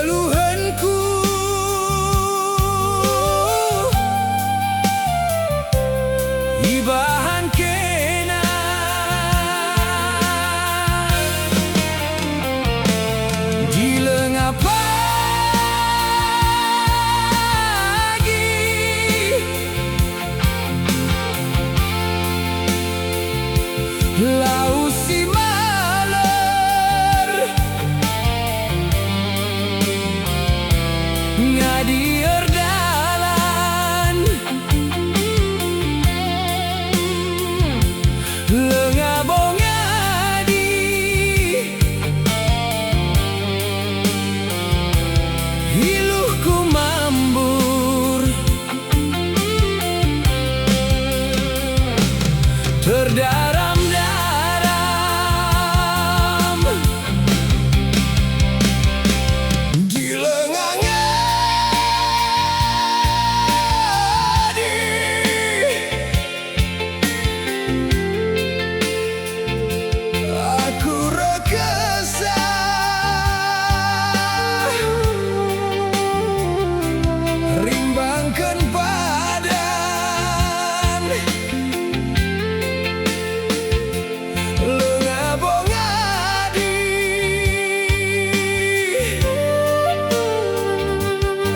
keluhanku. Ibahan kena di lengah pagi, lau si maler ngadi erdalan lengah bongadi hiluhku mambur terdaram-daram di lengah ngadi. Aku rekesah rimbangkan badan lengah bongadi.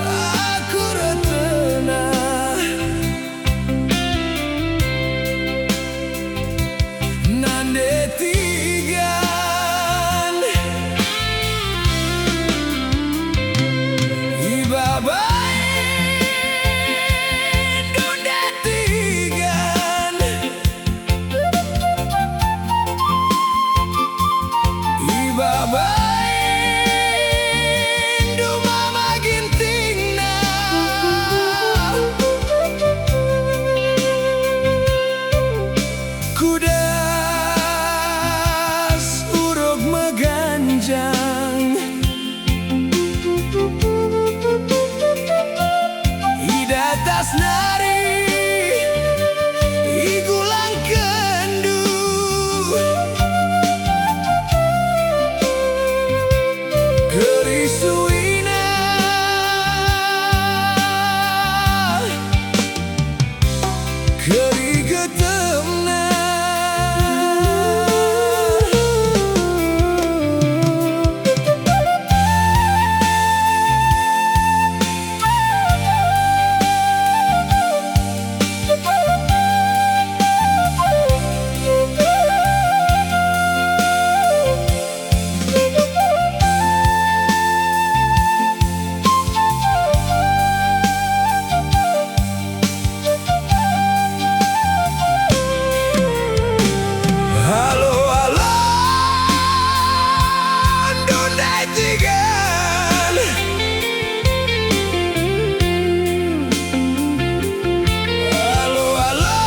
Aku retenah nande tigan ibabain dunda tigan ibabain dumama gintingna kudas urug meganjang idatas nari igulang kendu kerisuina kerigetemna halo halo dunda tigan halo halo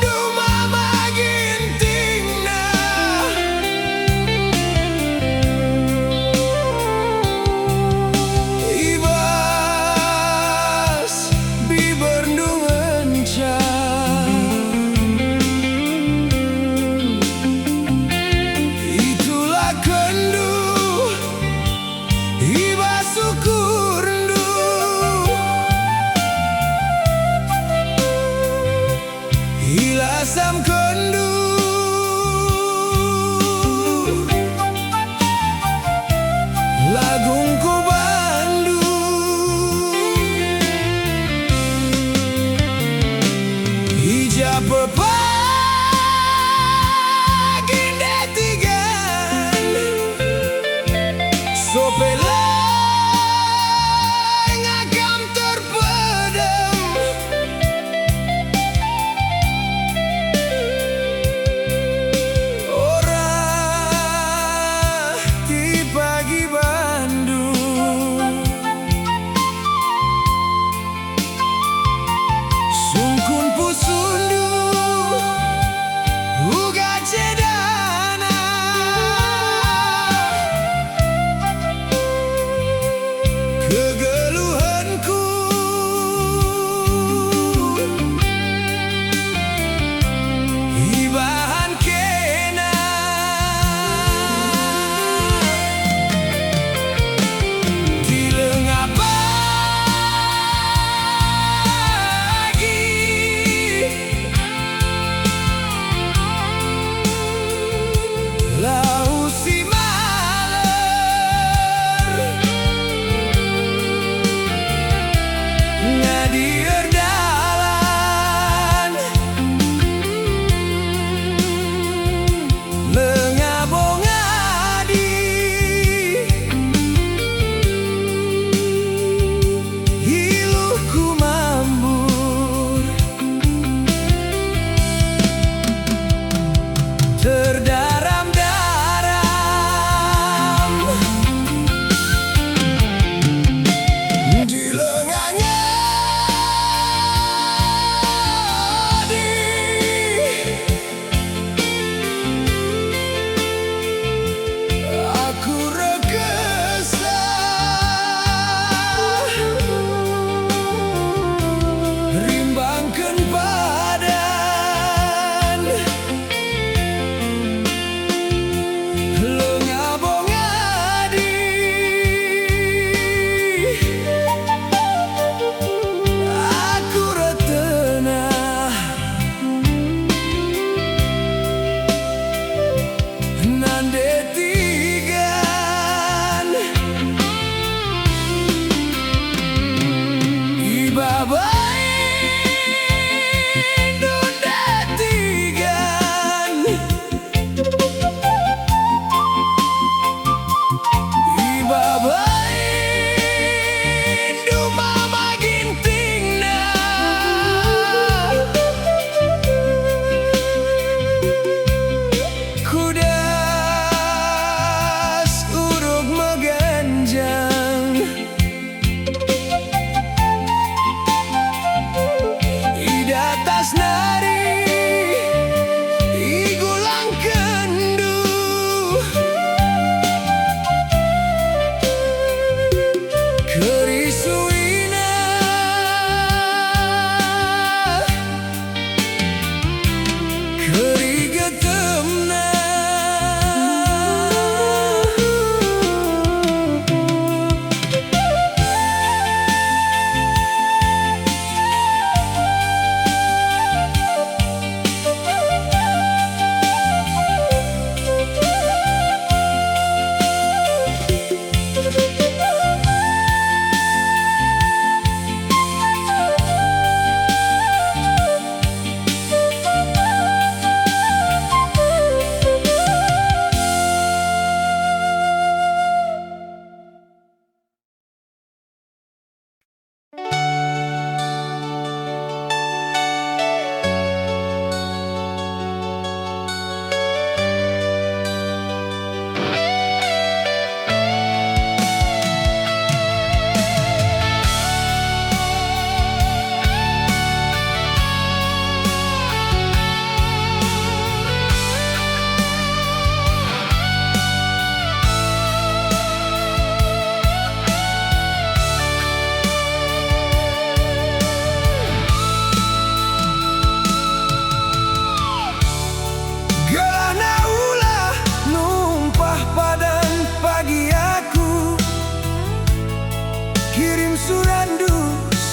dumama gintingna ibas bibernung encang itulah kendu iba syukurndu hilasam kendu lagungku bandu hijab pepagi tigan sopela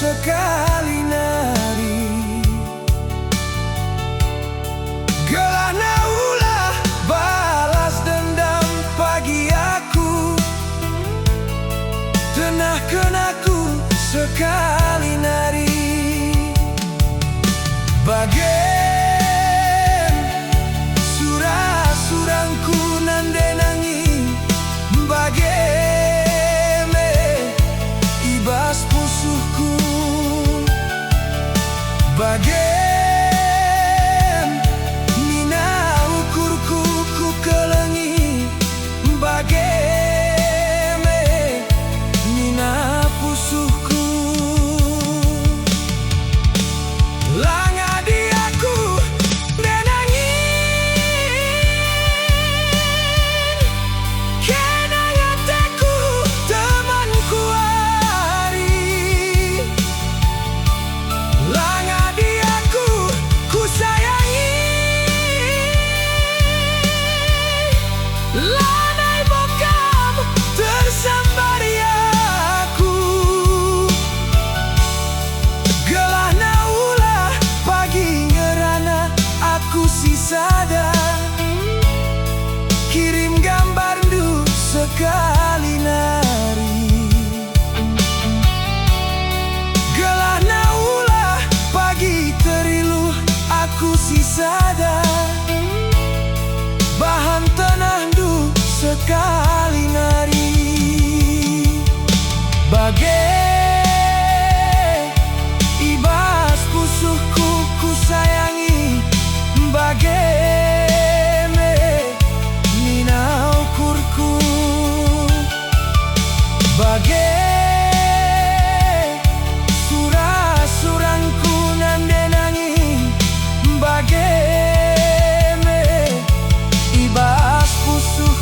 sekali nari. Gelana ulah balas dendam pagi aku, tenahkan aku sekali nari. Bagen surah-surangku nan denangi, bageme ibas pusuhku, bagen mina ukurku ku kelengi, bageme mina pusuhku. Langa di aku denangin, kenangan teku temanku hari. Langa di aku ku sayangi, lanai bokam tersambari aku. Gelana ulah pagi ngerana aku sisada, kirim gambar du sekali nari. Gelana ulah pagi teriluh aku sisada, bahan tanah du sekali nari. Bagai ibas pusuhku ku sayangi, bageme mina ukurku, bagai surah-surangku nan denangi, bageme ibas pusuhku.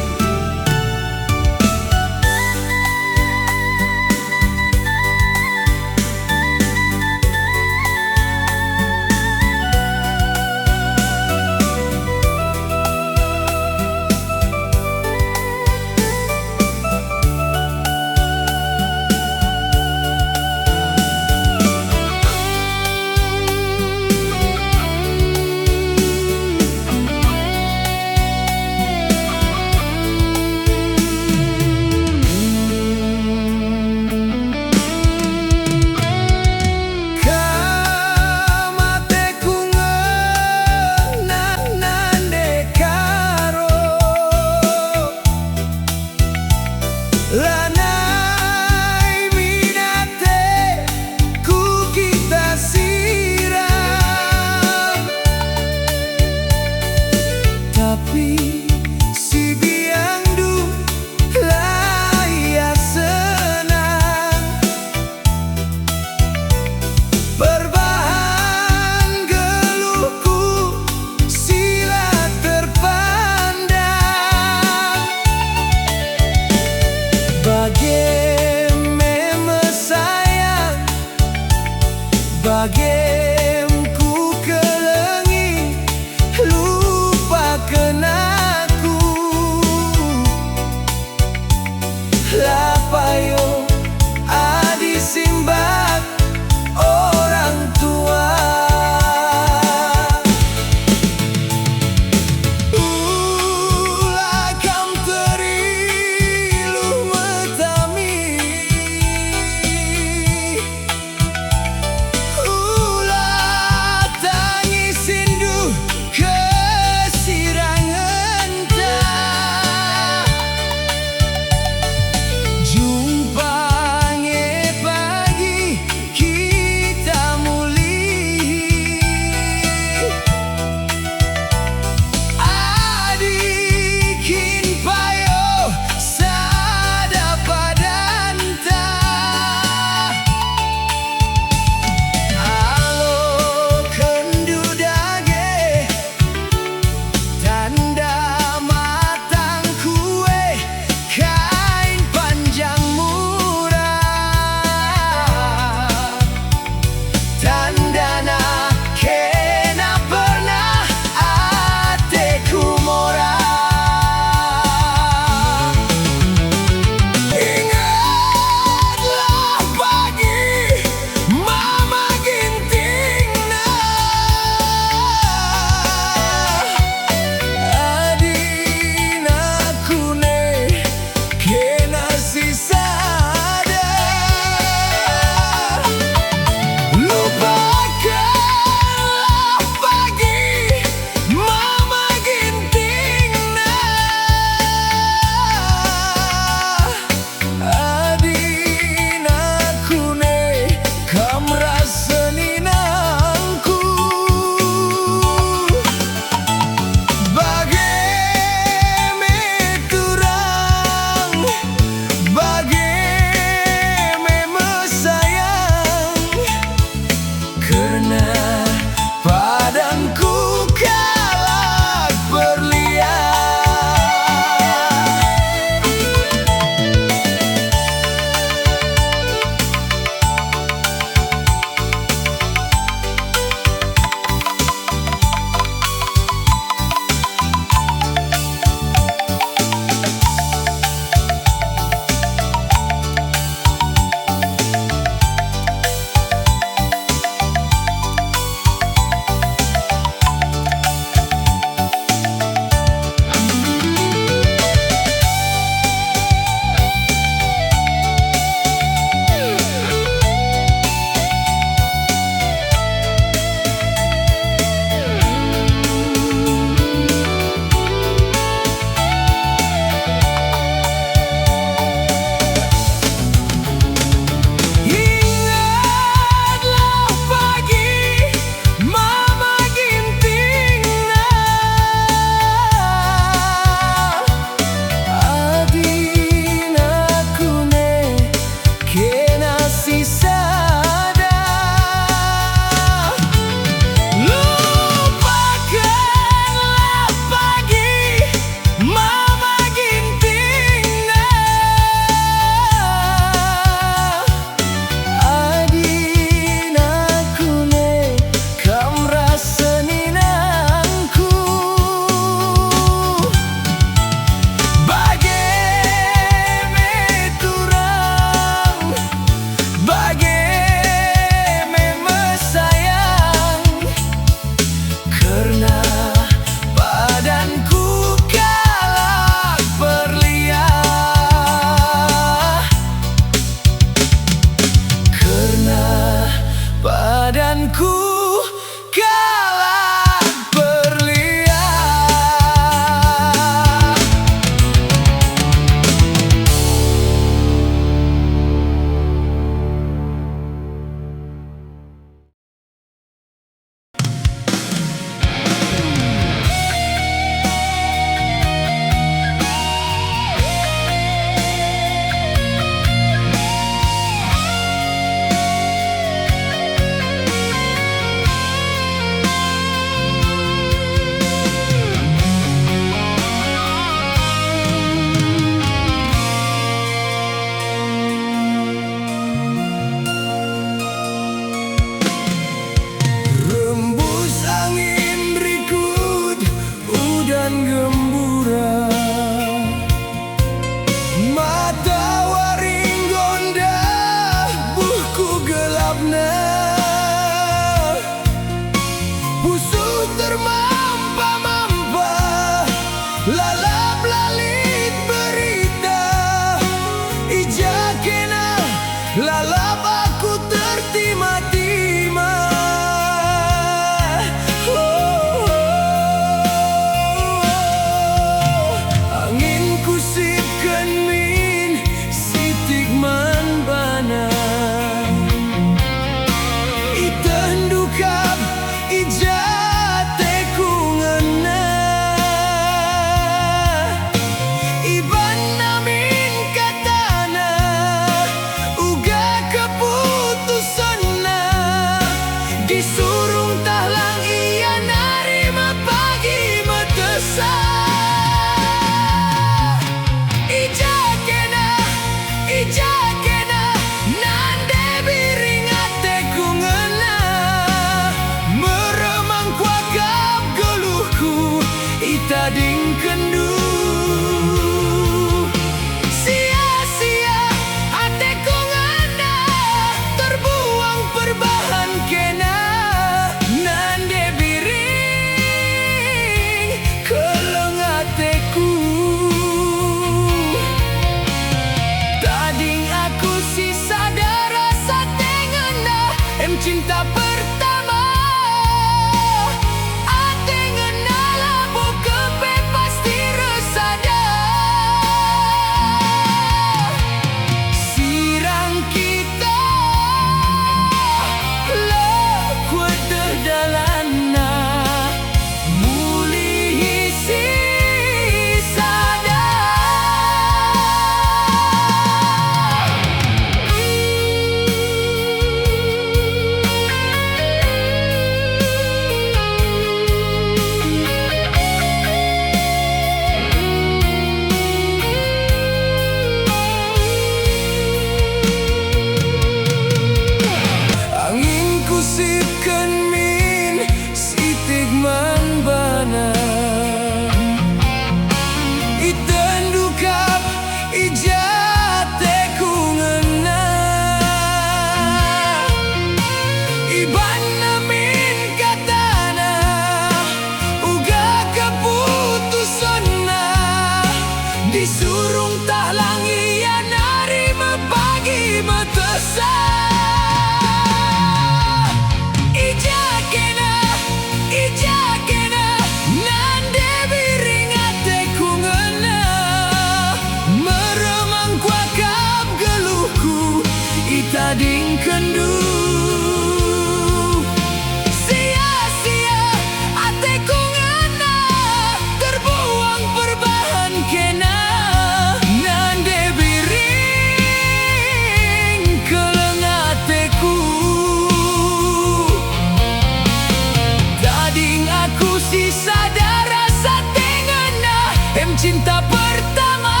cinta pertama.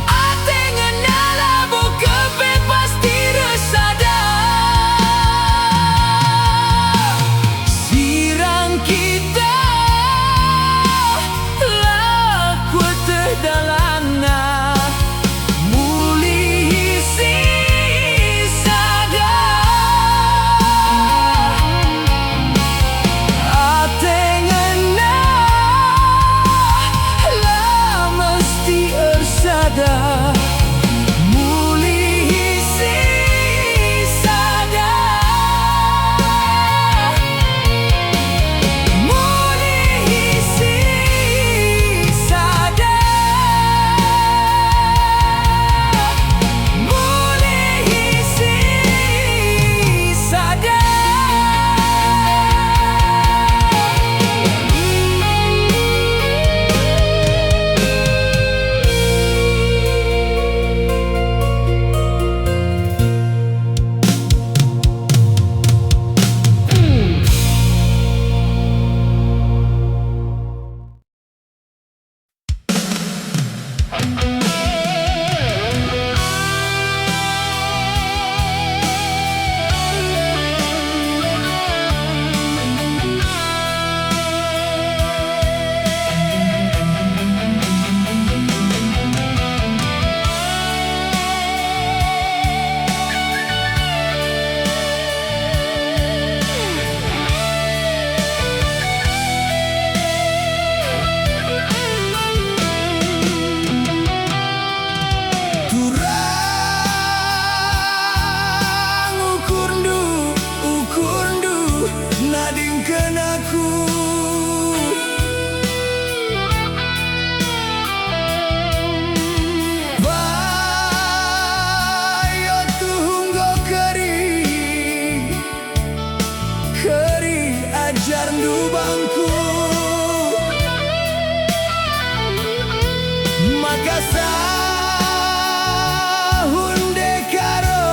Ate ngenala buka bebas diresada. Sirang kita laku terdalana. Muli si sada. Ate ngena lah mesti ersada. Muli si sada. Muli si sada. Muli si sada. Turang ukur ndu nadingkeun aku. Bayo tunggo keri ajar ndu bangku. Makasahun dekaro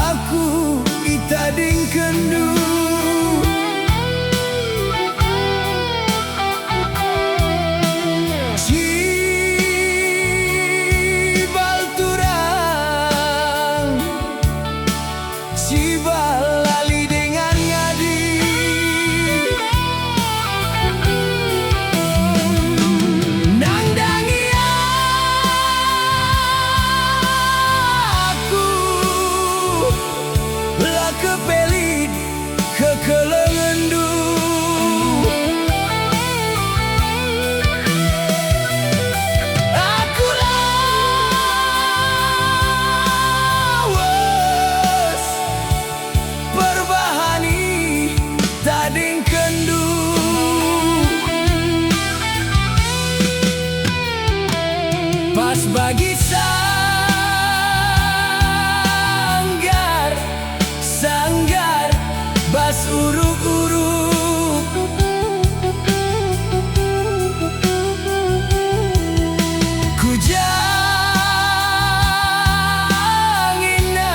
aku itading kendu. Cibal turang, cibal lali dengan ngadi. Nangdangi aku lah kepelit kekelengendu. Aku lawas perbahani tading kendu. Pas bagi sanggar bas uruk-uruk. Kujangina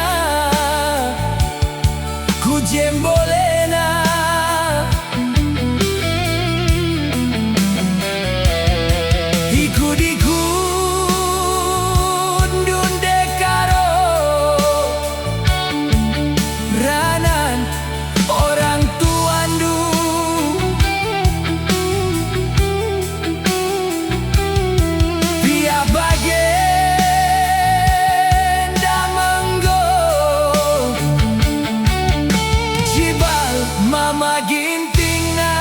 kujembolena. Ikut ndun dekaro ranan orang tuandu. Pia bagenda menggo cibal mama gintingna.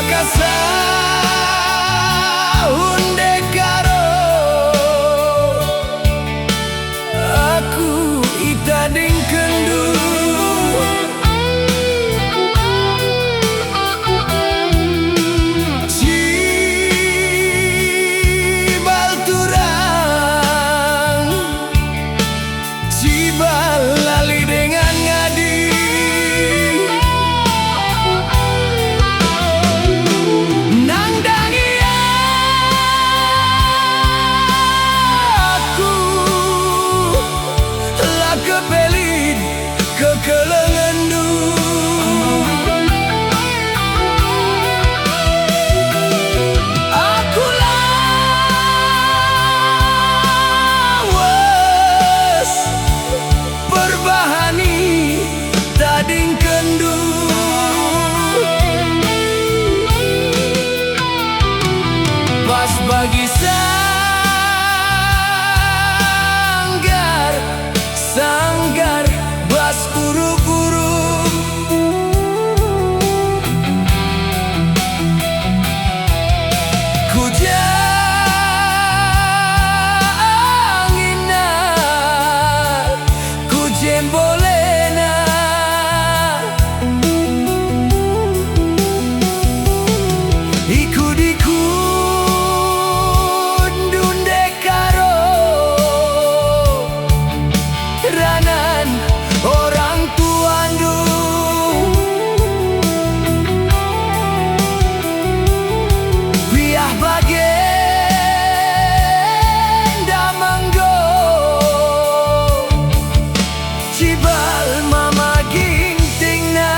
Makasa hunde karo aku itading kendu cibal turang cibal lali dengan ngadi nangdangi aku lah kepelit kekelengendu aku lawas perbahani tading kendu pas bagi sanggar bas buru-buru ku jangina ku jembolena ikut dunde karo ranan orang tuandu biah bagenda manggo cibal mama gintingna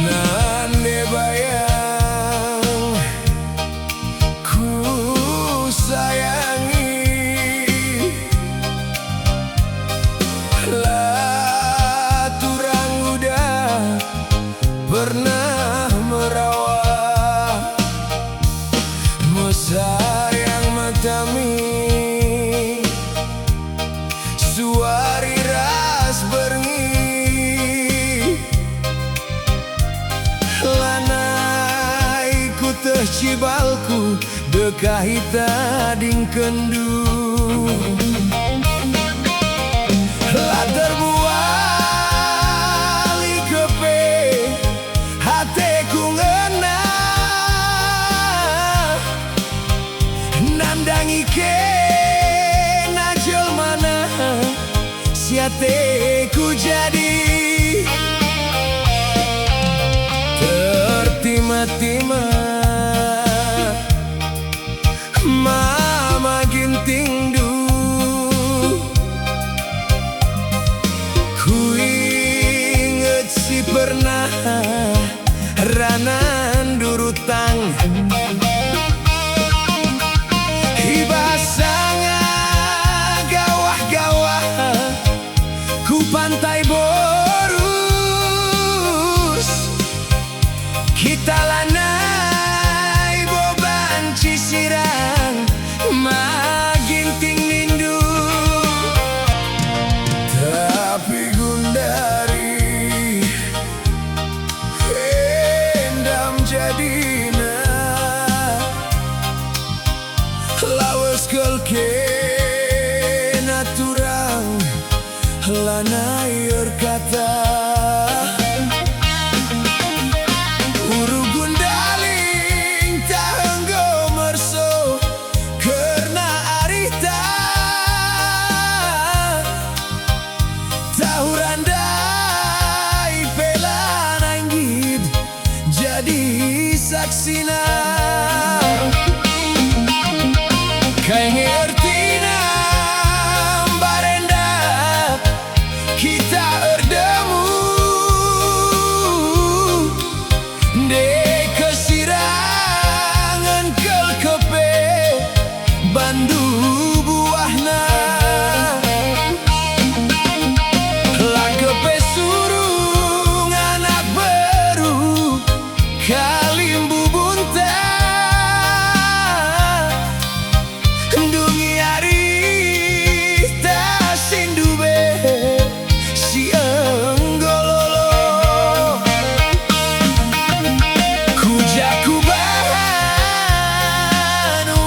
nande bayang ku sayangi lah turang udah pernah merawat mesayang matami suari ras berngi lanai ku teh cibalku dekahi tading kendu lah terbuali kepe hateku ngena nandangi ke najel mana siate ku jadi tertima-tima mama ginting du saksina kai ngertina barenda kita erdemu de kesirangan kelkepe bandu buahna lakepe surung anak baru kalimbu bunta ndungi ari tasindube si enggololo kujaku bahan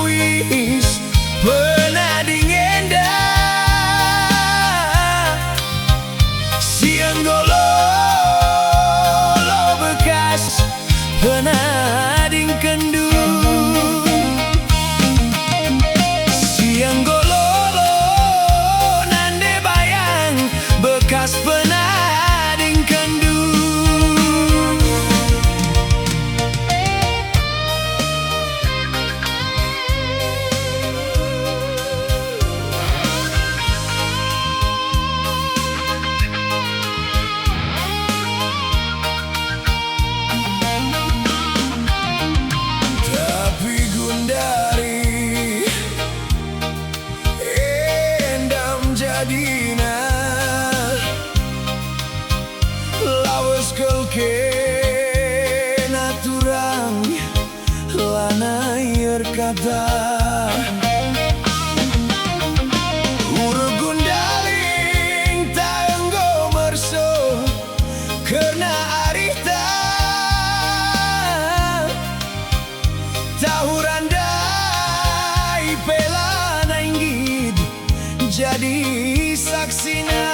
wis pernah dingenda si enggololo bekas pernah dingkendu si enggololo nande bayang bekas pernah dingkendu. Tapi gundari endam jadina lawas kelke naturang lana air kata urut gundaling tanggo merso karena arita tahurandai pelana inggit jadi saksina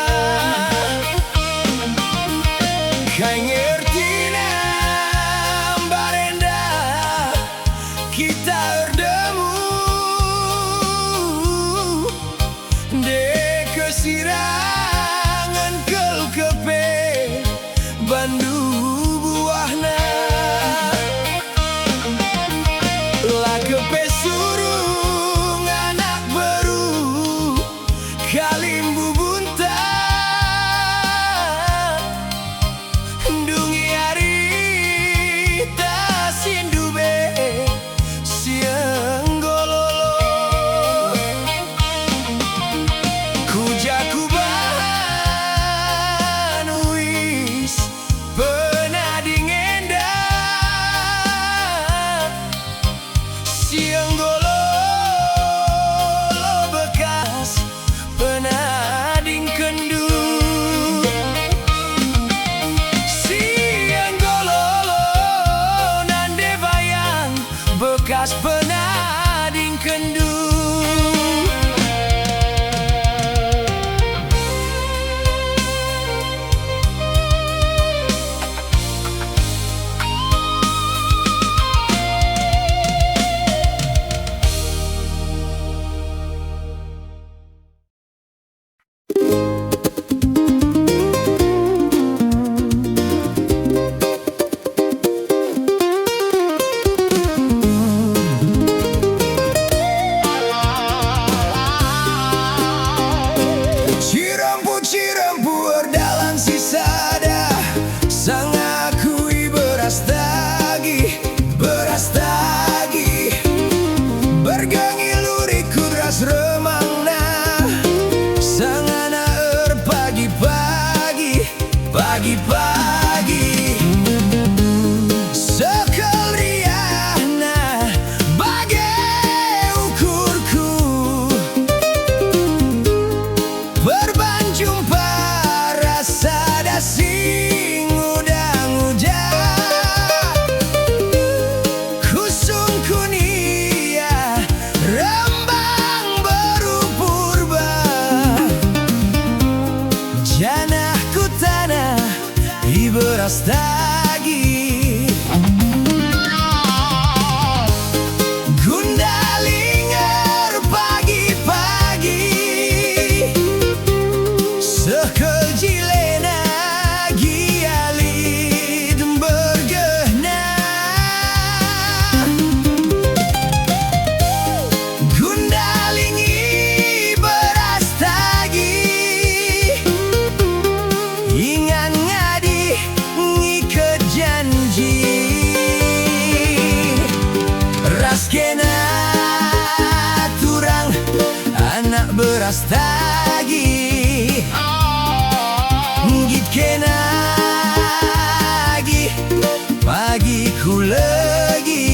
kai ngertina barenda kita erdemu de kesirangan kelkepe bandu buahna lakepe surung anak baru kalimbu bunta ndungi ari tasindube si enggololo kujaku bahan wis pernah dingenda si enggololo bekas pernah dingkendu si enggololo nande bayang bekas pernah dingkendu. Cirempu erdalan sisada sang akui beras tagi bergangi luri kudras remangna sang anak pagi-pagi sekal riahna bagai ukurku berbanjumpa rasa dasing udang-udang kusung kunia rembang berupurba janahku tanah iberas tagi gundalinger pagi-pagi sekel jilena gialid bergehna beras tagi Ngit kena lagi Pagi ku lagi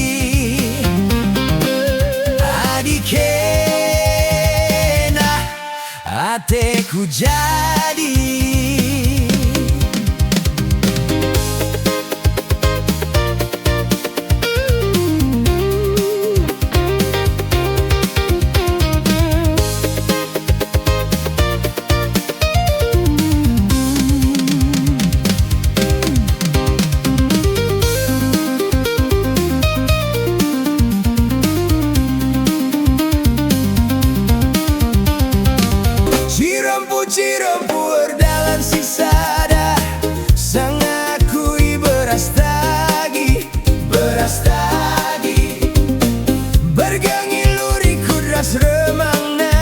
Adik kena Ateku jadi Cirempur dalam sisada Sang akui beras tagi Bergangi luri kudras remangna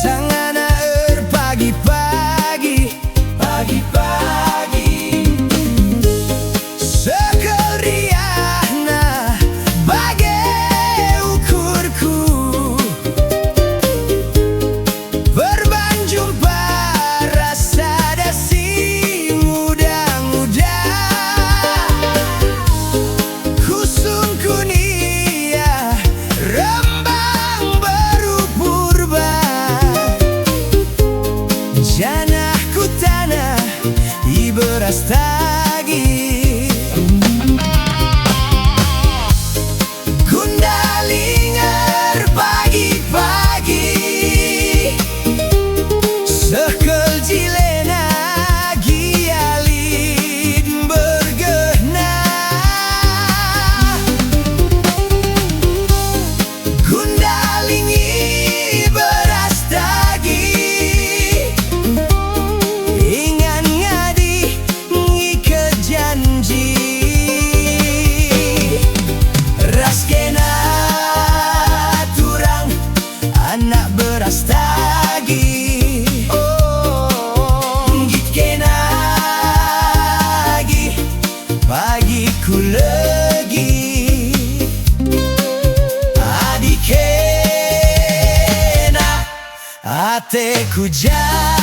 Sang anak pagi-pagi Sekal riahna bagai ukurku Janahku tanah beras tagi Gundalingar pagi-pagi Sekel jilena gialid bergehna Gundalingi beras tagi Anak beras tagi Ngit kena lagi Pagi ku lagi Adik kena Ateku jadi